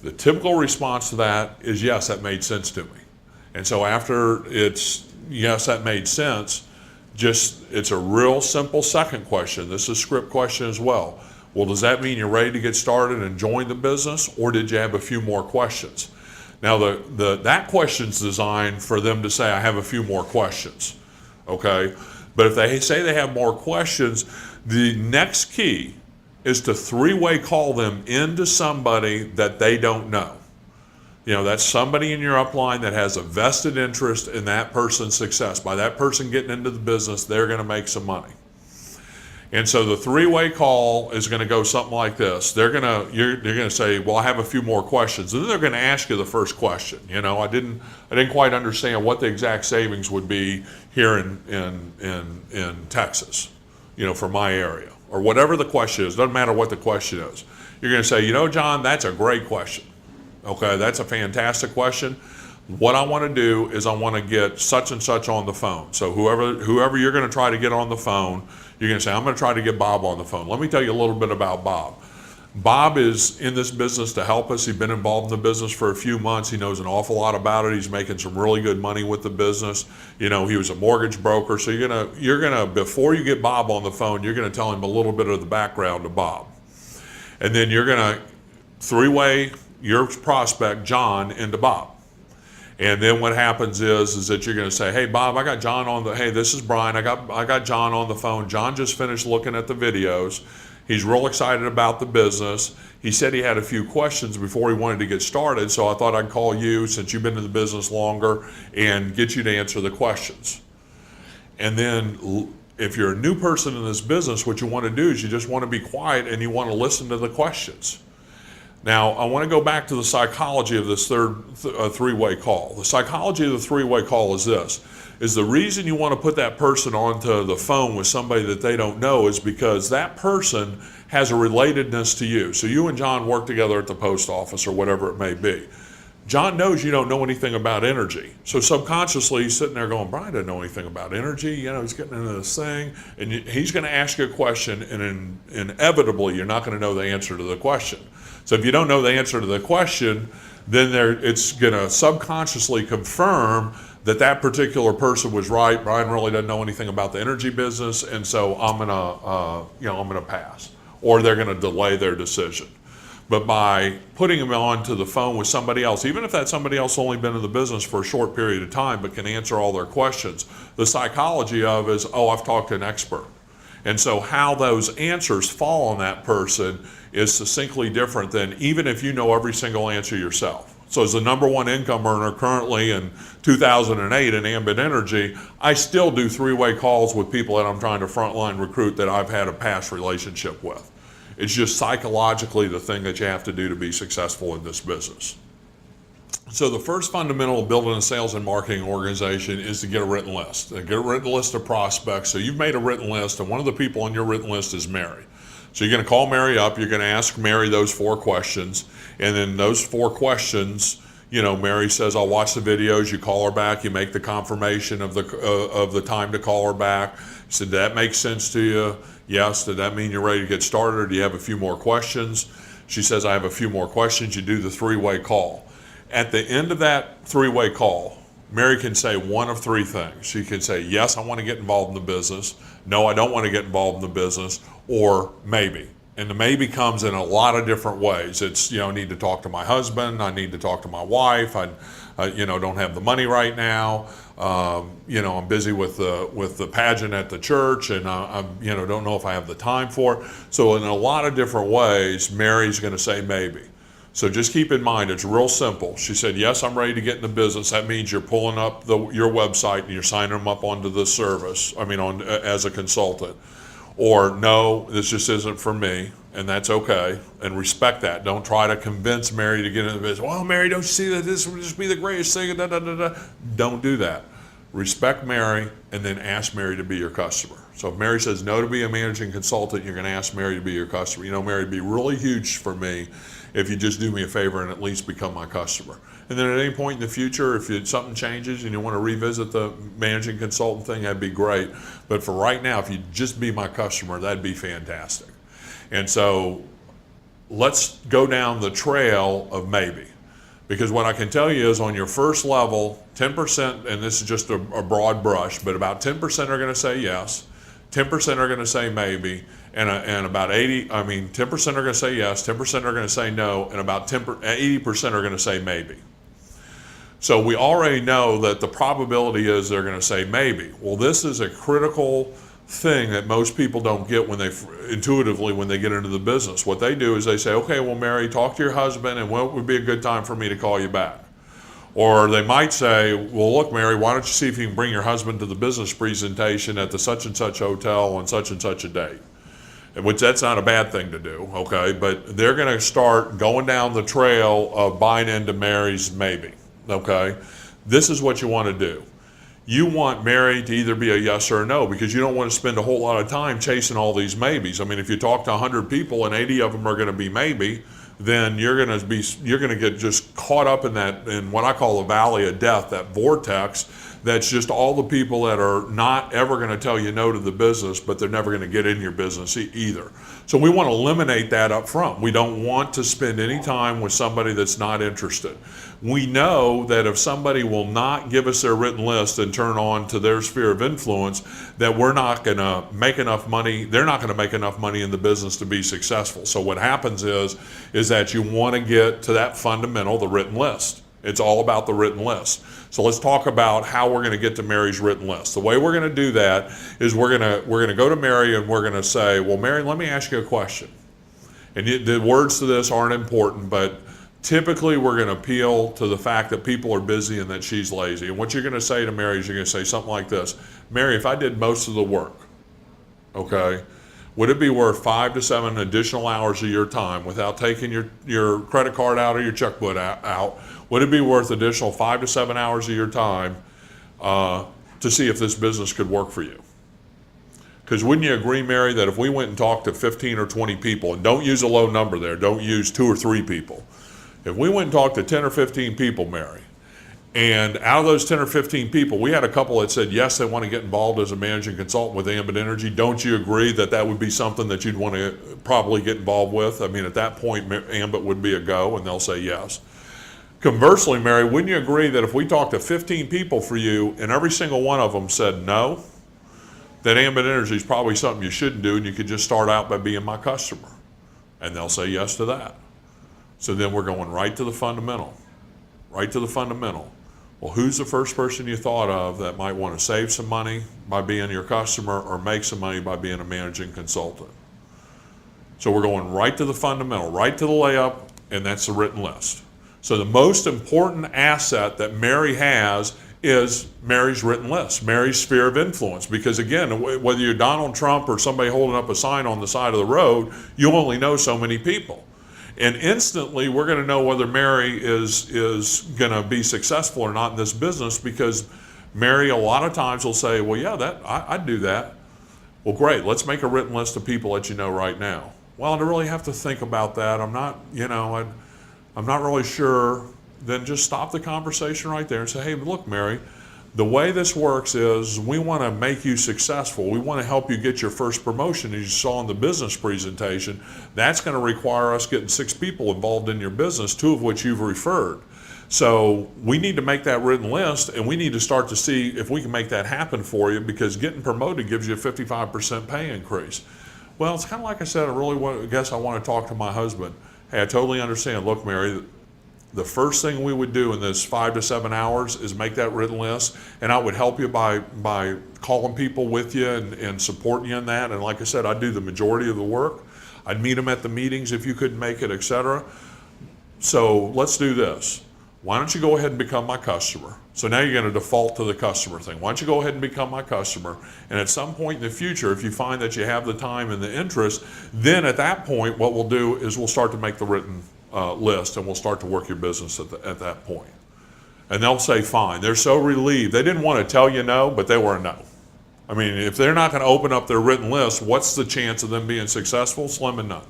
The typical response to that is, yes, that made sense to me. And so after it's, yes, that made sense, it's a real simple second question. This is a script question as well. Well, does that mean you're ready to get started and join the business, or did you have a few more questions? Now, that question's designed for them to say, I have a few more questions, okay? But if they say they have more questions, the next key is to three-way call them into somebody that they don't know. You know, that's somebody in your upline that has a vested interest in that person's success. By that person getting into the business, they're going to make some money. And so the three-way call is going to go something like this. You're going to say, well, I have a few more questions. And then they're going to ask you the first question. You know, I didn't quite understand what the exact savings would be here in Texas, you know, for my area, or whatever the question is. Doesn't matter what the question is. You're going to say, you know, John, that's a great question. Okay, that's a fantastic question. What I want to do is I want to get such and such on the phone. So whoever you're going to try to get on the phone, you're going to say, I'm going to try to get Bob on the phone. Let me tell you a little bit about Bob. Bob is in this business to help us. He's been involved in the business for a few months. He knows an awful lot about it. He's making some really good money with the business. You know, he was a mortgage broker. So you're gonna before you get Bob on the phone, you're gonna tell him a little bit of the background of Bob. And then you're gonna three-way your prospect, John, into Bob. And then what happens is that you're going to say, hey, Bob, I got John on hey, this is Brian. I got John on the phone. John just finished looking at the videos. He's real excited about the business. He said he had a few questions before he wanted to get started, so I thought I'd call you since you've been in the business longer and get you to answer the questions. And then if you're a new person in this business, what you want to do is you just want to be quiet and you want to listen to the questions. Now, I want to go back to the psychology of this three-way call. The psychology of the three-way call is this, is the reason you want to put that person onto the phone with somebody that they don't know is because that person has a relatedness to you. So you and John work together at the post office or whatever it may be. John knows you don't know anything about energy. So subconsciously he's sitting there going, Brian doesn't know anything about energy. You know, he's getting into this thing. And he's going to ask you a question, and inevitably you're not going to know the answer to the question. So if you don't know the answer to the question, then it's going to subconsciously confirm that particular person was right. Brian really doesn't know anything about the energy business, and so I'm going to pass, or they're going to delay their decision. But by putting them onto the phone with somebody else, even if that somebody else only been in the business for a short period of time but can answer all their questions, the psychology of is, oh, I've talked to an expert. And so how those answers fall on that person is succinctly different than even if you know every single answer yourself. So as the #1 income earner currently in 2008 in Ambit Energy, I still do three-way calls with people that I'm trying to frontline recruit that I've had a past relationship with. It's just psychologically the thing that you have to do to be successful in this business. So the first fundamental of building a sales and marketing organization is to get a written list. Get a written list of prospects. So you've made a written list, and one of the people on your written list is Mary. So you're going to call Mary up. You're going to ask Mary those 4 questions, and then those 4 questions, you know, Mary says, "I'll watch the videos." You call her back. You make the confirmation of the time to call her back. You said, "Did that make sense to you?" Yes. Did that mean you're ready to get started, or do you have a few more questions? She says, "I have a few more questions." You do the three-way call. At the end of that three-way call, Mary can say one of 3 things. She can say, yes, I want to get involved in the business. No, I don't want to get involved in the business. Or maybe. And the maybe comes in a lot of different ways. It's, you know, I need to talk to my husband. I need to talk to my wife. I don't have the money right now. I'm busy with the pageant at the church, and I don't know if I have the time for it. So in a lot of different ways, Mary's going to say maybe. So just keep in mind, it's real simple. She said, yes, I'm ready to get in the business. That means you're pulling up your website and you're signing them up onto the service, as a consultant. Or no, this just isn't for me, and that's okay, and respect that. Don't try to convince Mary to get into the business. Well, Mary, don't you see that this would just be the greatest thing? Da, da, da, da. Don't do that. Respect Mary, and then ask Mary to be your customer. So if Mary says no to be a managing consultant, you're going to ask Mary to be your customer. You know, Mary, it'd be really huge for me if you just do me a favor and at least become my customer. And then at any point in the future, if something changes and you want to revisit the managing consultant thing, that'd be great. But for right now, if you just be my customer, that'd be fantastic. And so let's go down the trail of maybe. Because what I can tell you is on your first level, 10%, and this is just a broad brush, but about 10% are going to say yes, 10% are going to say maybe, and about 10% are going to say yes, 10% are going to say no, and about 80% are going to say maybe. So we already know that the probability is they're going to say maybe. Well, this is a critical thing that most people don't get when they intuitively when they get into the business. What they do is they say, okay, well, Mary, talk to your husband, and what would be a good time for me to call you back? Or they might say, well, look, Mary, why don't you see if you can bring your husband to the business presentation at the such and such hotel on such and such a date? Which that's not a bad thing to do, okay? But they're going to start going down the trail of buying into Mary's maybe, okay? This is what you want to do. You want Mary to either be a yes or a no, because you don't want to spend a whole lot of time chasing all these maybes. I mean, if you talk to 100 people and 80 of them are going to be maybe, then you're going to get just caught up in that, in what I call the valley of death, that vortex. That's just all the people that are not ever going to tell you no to the business, but they're never going to get in your business either. So we want to eliminate that up front. We don't want to spend any time with somebody that's not interested. We know that if somebody will not give us their written list and turn on to their sphere of influence, that we're not going to make enough money. They're not going to make enough money in the business to be successful. So what happens is that you want to get to that fundamental, the written list. It's all about the written list. So let's talk about how we're going to get to Mary's written list. The way we're going to do that is we're going to go to Mary and we're going to say, well, Mary, let me ask you a question. And the words to this aren't important, but typically we're going to appeal to the fact that people are busy and that she's lazy. And what you're going to say to Mary is you're going to say something like this: Mary, if I did most of the work, okay, would it be worth 5 to 7 additional hours of your time without taking your credit card out or your checkbook out? Would it be worth additional 5 to 7 hours of your time to see if this business could work for you? Because wouldn't you agree, Mary, that if we went and talked to 15 or 20 people, and don't use a low number there, don't use 2 or 3 people. If we went and talked to 10 or 15 people, Mary, and out of those 10 or 15 people, we had a couple that said, yes, they want to get involved as a managing consultant with Ambit Energy. Don't you agree that that would be something that you'd want to probably get involved with? I mean, at that point, Ambit would be a go, and they'll say yes. Conversely, Mary, wouldn't you agree that if we talked to 15 people for you, and every single one of them said no, that Ambit Energy is probably something you shouldn't do, and you could just start out by being my customer? And they'll say yes to that. So then we're going right to the fundamental, right to the fundamental. Well, who's the first person you thought of that might want to save some money by being your customer or make some money by being a managing consultant? So we're going right to the fundamental, right to the layup, and that's the written list. So the most important asset that Mary has is Mary's written list, Mary's sphere of influence. Because again, whether you're Donald Trump or somebody holding up a sign on the side of the road, you only know so many people. And instantly, we're going to know whether Mary is going to be successful or not in this business, because Mary a lot of times will say, well, yeah, I'd do that. Well, great, let's make a written list of people that you know right now. Well, I don't really have to think about that. I'm not really sure. Then just stop the conversation right there and say, hey, look, Mary, the way this works is we want to make you successful. We want to help you get your first promotion, as you saw in the business presentation. That's going to require us getting 6 people involved in your business, 2 of which you've referred. So we need to make that written list, and we need to start to see if we can make that happen for you, because getting promoted gives you a 55% pay increase. Well, it's kind of like I said, I want to talk to my husband. Hey, I totally understand. Look, Mary, the first thing we would do in this 5 to 7 hours is make that written list, and I would help you by calling people with you and supporting you in that. And like I said, I'd do the majority of the work. I'd meet them at the meetings if you couldn't make it, etc. So let's do this. Why don't you go ahead and become my customer? So now you're going to default to the customer thing. Why don't you go ahead and become my customer? And at some point in the future, if you find that you have the time and the interest, then at that point, what we'll do is we'll start to make the written list, and we'll start to work your business at that point. And they'll say fine. They're so relieved. They didn't want to tell you no, but they were a no. I mean, if they're not going to open up their written list, what's the chance of them being successful? Slim and none.